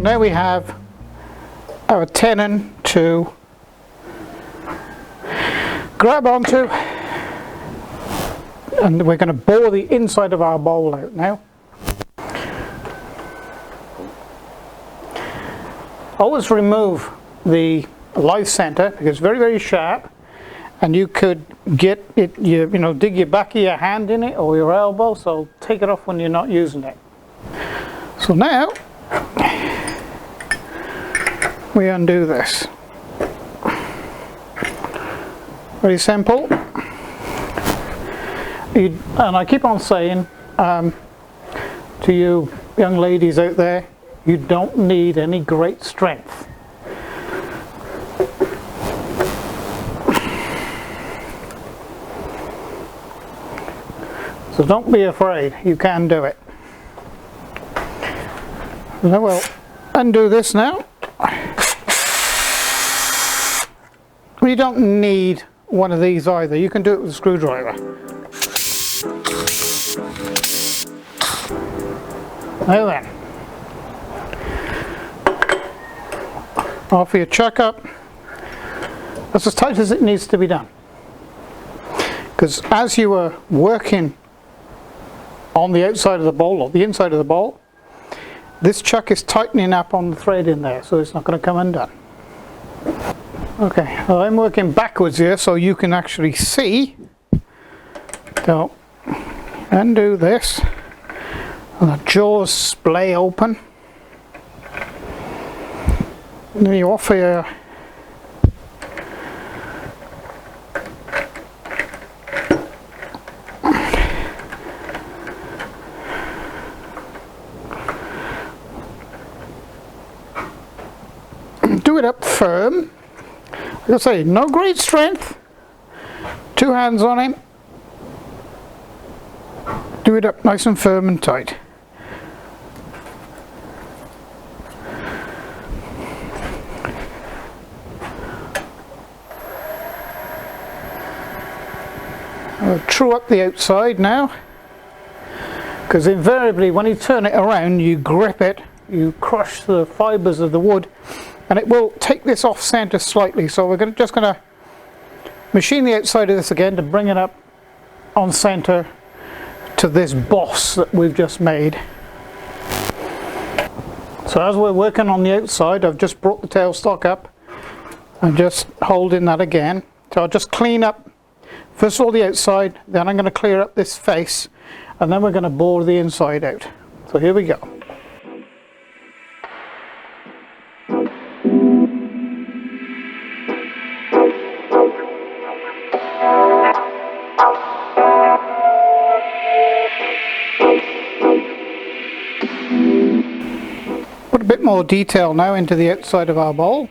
now we have our tenon to grab onto, and we're going to bore the inside of our bowl out now. Always remove the lathe center because it's very, very sharp, and you could get it, you know, dig your back of your hand in it or your elbow, so take it off when you're not using it. So now we undo this. Very simple. And I keep on saying to you young ladies out there, you don't need any great strength. So don't be afraid, you can do it. Now we'll undo this now. You don't need one of these either, you can do it with a screwdriver. Now then, off your chuck up. That's as tight as it needs to be done, because as you are working on the outside of the bowl or the inside of the bowl, this chuck is tightening up on the thread in there, so it's not going to come undone. Okay, well, I'm working backwards here so you can actually see. So undo this, and the jaws splay open. And then you offer your do it up firm. Like I say, no great strength. 2 hands on him. Do it up nice and firm and tight. I'll true up the outside now, because invariably when you turn it around, you grip it, you crush the fibers of the wood, and it will take this off center slightly. So we're just going to machine the outside of this again to bring it up on center to this boss that we've just made. So as we're working on the outside, I've just brought the tailstock up and just holding that again. So I'll just clean up first of all the outside, then I'm going to clear up this face, and then we're going to bore the inside out. So here we go. Put a bit more detail now into the outside of our bowl,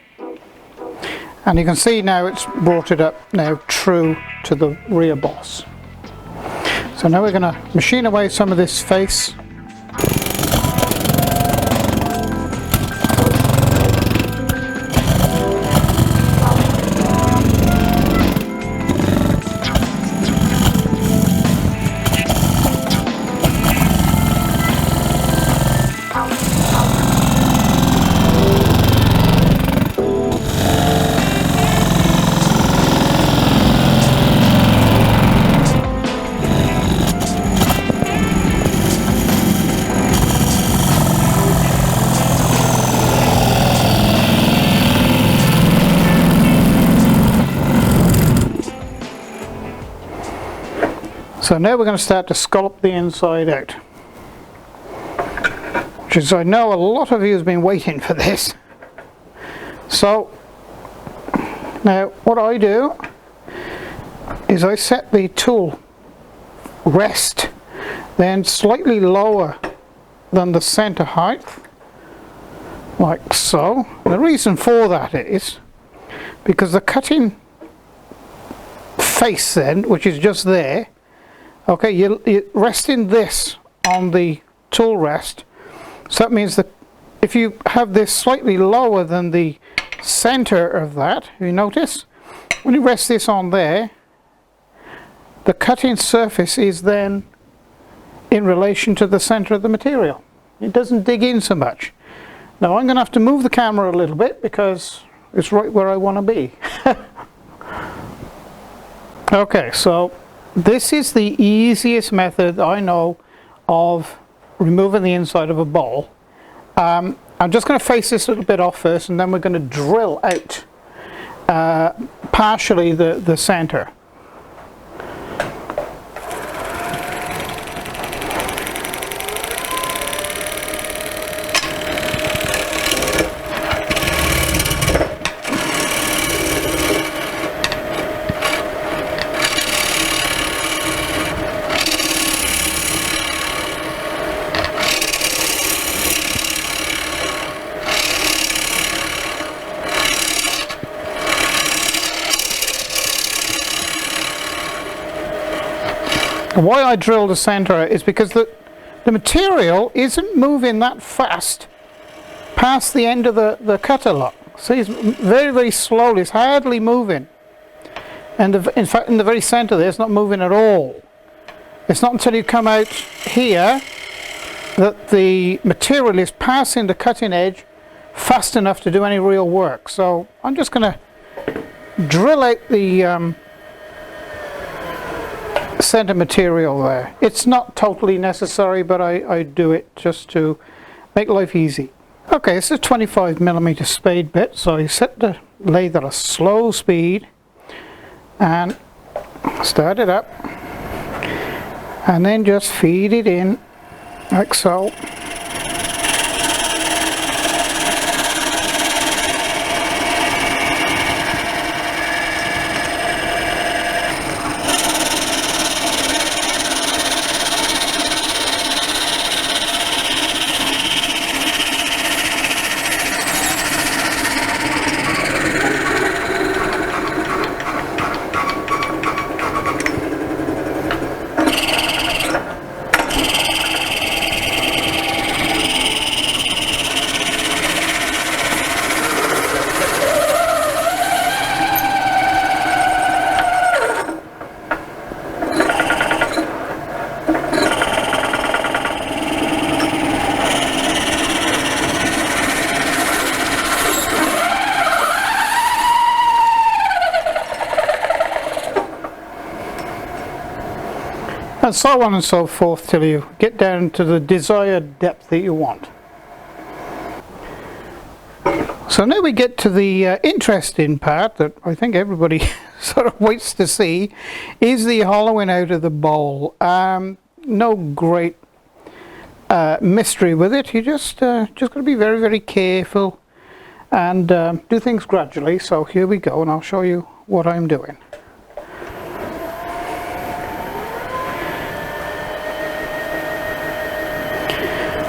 and you can see now it's brought it up now true to the rear boss. So now we're going to machine away some of this face. So now we're going to start to scallop the inside out, which is, I know a lot of you has been waiting for this. So now what I do is I set the tool rest then slightly lower than the center height, like so. The reason for that is because the cutting face then, which is just there, okay, you're resting this on the tool rest, so that means that if you have this slightly lower than the center of that, you notice when you rest this on there, the cutting surface is then in relation to the center of the material. It doesn't dig in so much. Now I'm going to have to move the camera a little bit because it's right where I want to be. Okay, so this is the easiest method I know of removing the inside of a bowl. I'm just going to face this a little bit off first, and then we're going to drill out partially the center. Why I drill the center is because the material isn't moving that fast past the end of the cutter lock. See, it's very, very slowly, it's hardly moving. And in fact, in the very center there, it's not moving at all. It's not until you come out here that the material is passing the cutting edge fast enough to do any real work. So I'm just going to drill out the center material there. It's not totally necessary, but I do it just to make life easy. Okay, this is a 25mm spade bit, so you set the lathe at a slow speed and start it up, and then just feed it in like so. And so on and so forth till you get down to the desired depth that you want. So now we get to the interesting part that I think everybody sort of waits to see, is the hollowing out of the bowl. No great mystery with it. You just got to be very, very careful and do things gradually. So here we go, and I'll show you what I'm doing.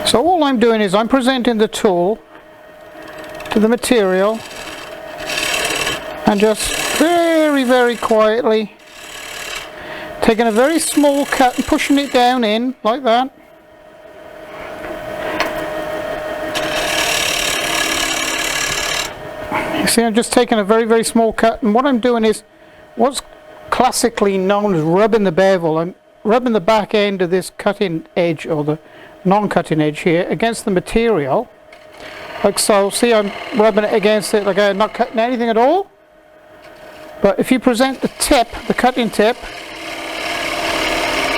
So all I'm doing is I'm presenting the tool to the material and just very, very quietly taking a very small cut and pushing it down in like that. You see, I'm just taking a very, very small cut, and what I'm doing is what's classically known as rubbing the bevel. I'm rubbing the back end of this cutting edge, or the non-cutting edge here, against the material like so. See, I'm rubbing it against it like I'm not cutting anything at all. But if you present the tip, the cutting tip,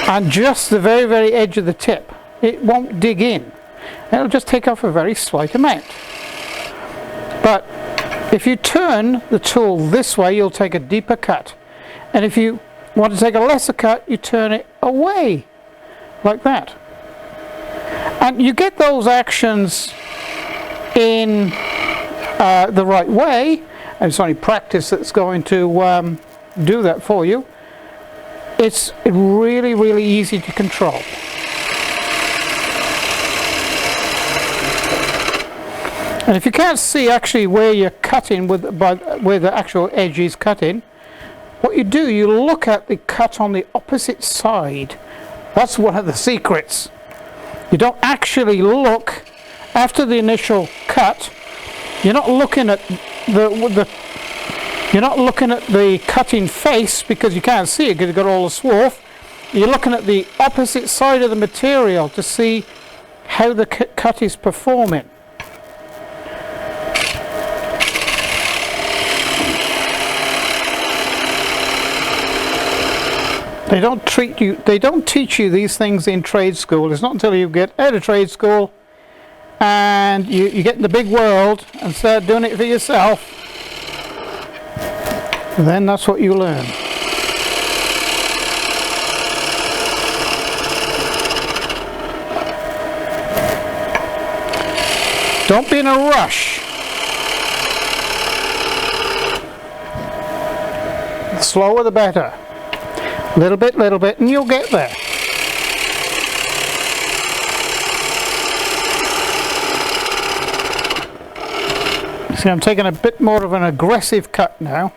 and just the very, very edge of the tip, it won't dig in. It'll just take off a very slight amount. But if you turn the tool this way, you'll take a deeper cut. And if you want to take a lesser cut, you turn it away like that. And you get those actions in the right way, and it's only practice that's going to do that for you. It's really, really easy to control. And if you can't see actually where you're cutting where the actual edge is cutting, what you do, you look at the cut on the opposite side. That's one of the secrets. You don't actually look after the initial cut. You're not looking at the cutting face, because you can't see it because you've got all the swarf. You're looking at the opposite side of the material to see how the cut is performing. They don't teach you these things in trade school. It's not until you get out of trade school and you get in the big world and start doing it for yourself, then that's what you learn. Don't be in a rush. The slower the better. Little bit, and you'll get there. See, I'm taking a bit more of an aggressive cut now.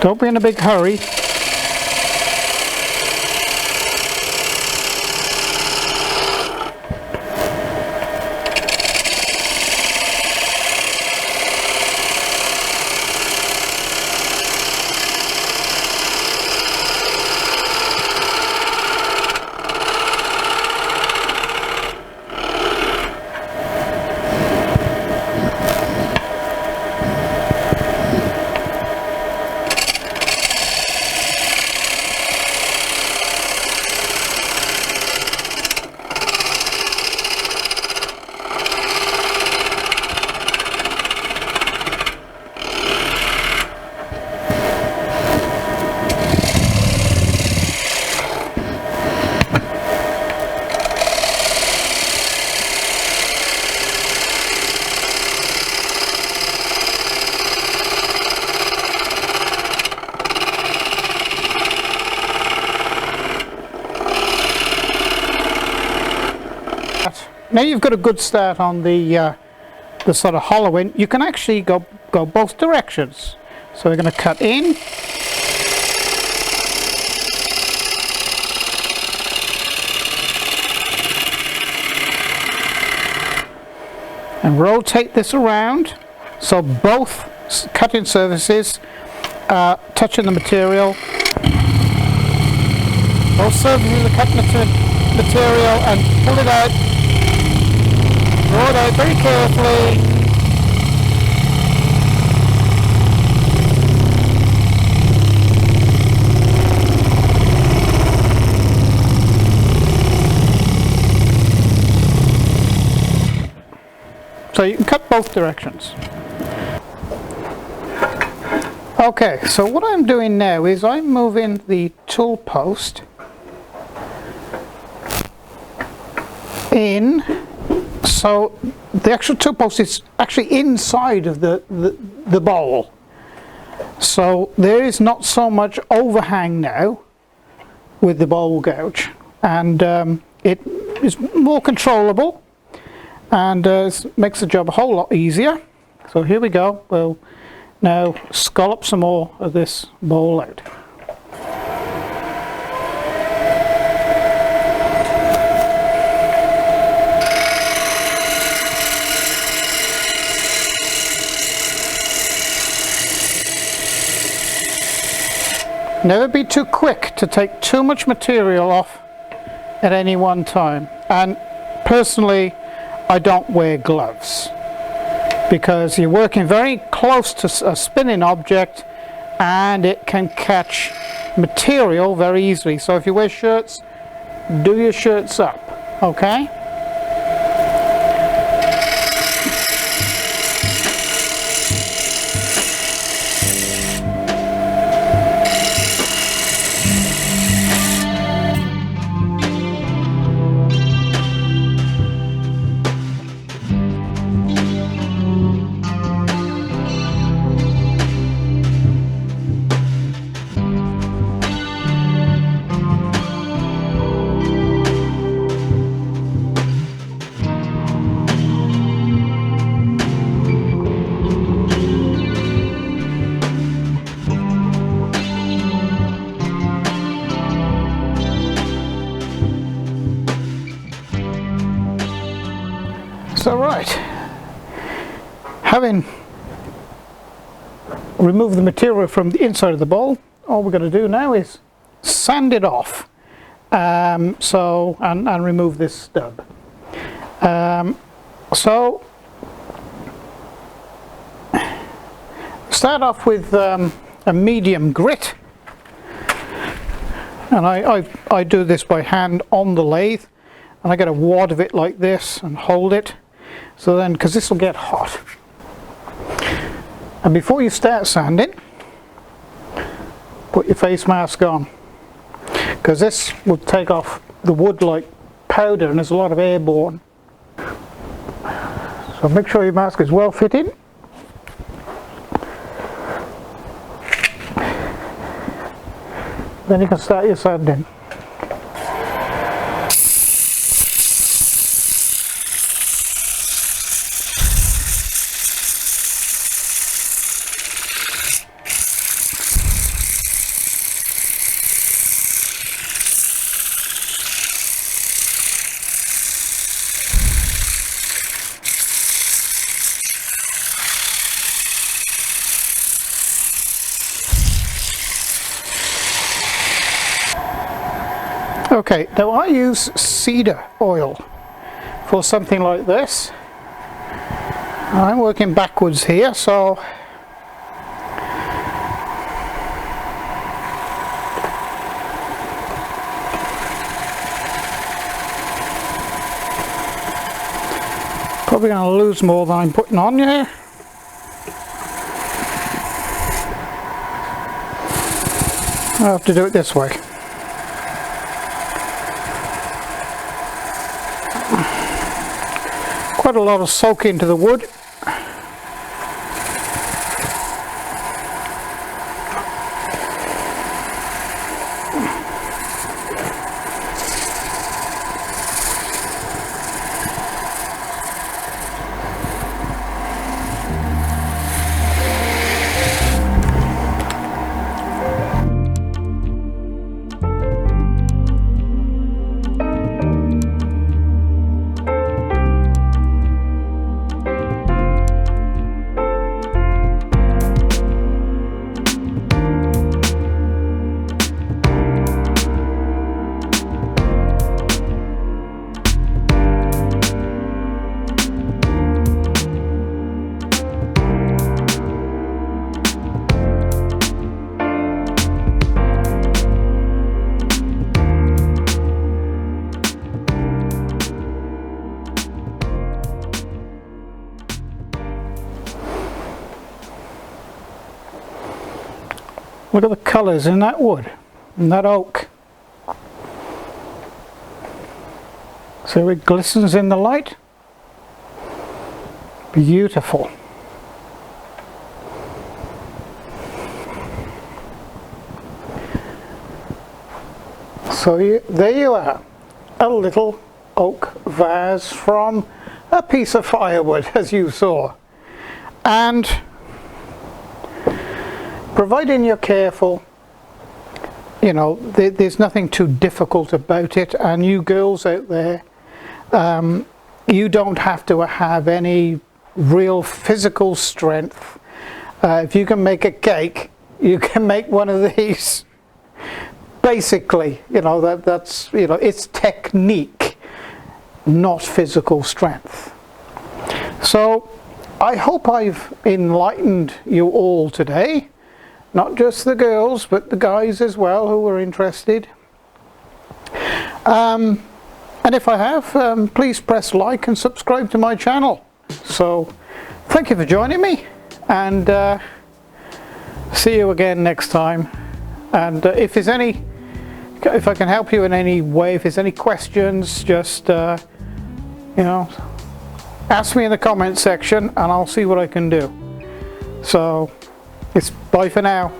Don't be in a big hurry. Now you've got a good start on the sort of hollowing. You can actually go both directions. So we're going to cut in. And rotate this around so both cutting surfaces are touching the material. Both surfaces are cutting the material, and pull it out. Draw it out very carefully. So you can cut both directions. Okay, so what I'm doing now is I'm moving the tool post in. So the actual tool post is actually inside of the bowl. So there is not so much overhang now with the bowl gouge, and it is more controllable and makes the job a whole lot easier. So here we go. We'll now scallop some more of this bowl out. Never be too quick to take too much material off at any one time. And personally, I don't wear gloves because you're working very close to a spinning object and it can catch material very easily. So if you wear shirts, do your shirts up, okay? So right, having removed the material from the inside of the bowl, all we're going to do now is sand it off. And remove this stub. So start off with a medium grit, and I do this by hand on the lathe, and I get a wad of it like this and hold it. So then, because this will get hot, and before you start sanding, put your face mask on, because this will take off the wood like powder and there's a lot of airborne. So make sure your mask is well fitted. Then you can start your sanding. Okay, now I use cedar oil for something like this. I'm working backwards here, so probably going to lose more than I'm putting on here. I have to do it this way. Quite a lot of soak into the wood. Look at the colours in that wood, in that oak. So it glistens in the light. Beautiful. So there you are, a little oak vase from a piece of firewood, as you saw. And providing you're careful, you know, there's nothing too difficult about it, and you girls out there, you don't have to have any real physical strength. If you can make a cake, you can make one of these. Basically, you know, that's, you know, it's technique, not physical strength. So I hope I've enlightened you all today. Not just the girls, but the guys as well who were interested. And if I have, please press like and subscribe to my channel. So, thank you for joining me, and see you again next time. And if I can help you in any way, if there's any questions, just you know, ask me in the comment section, and I'll see what I can do. So, it's bye for now.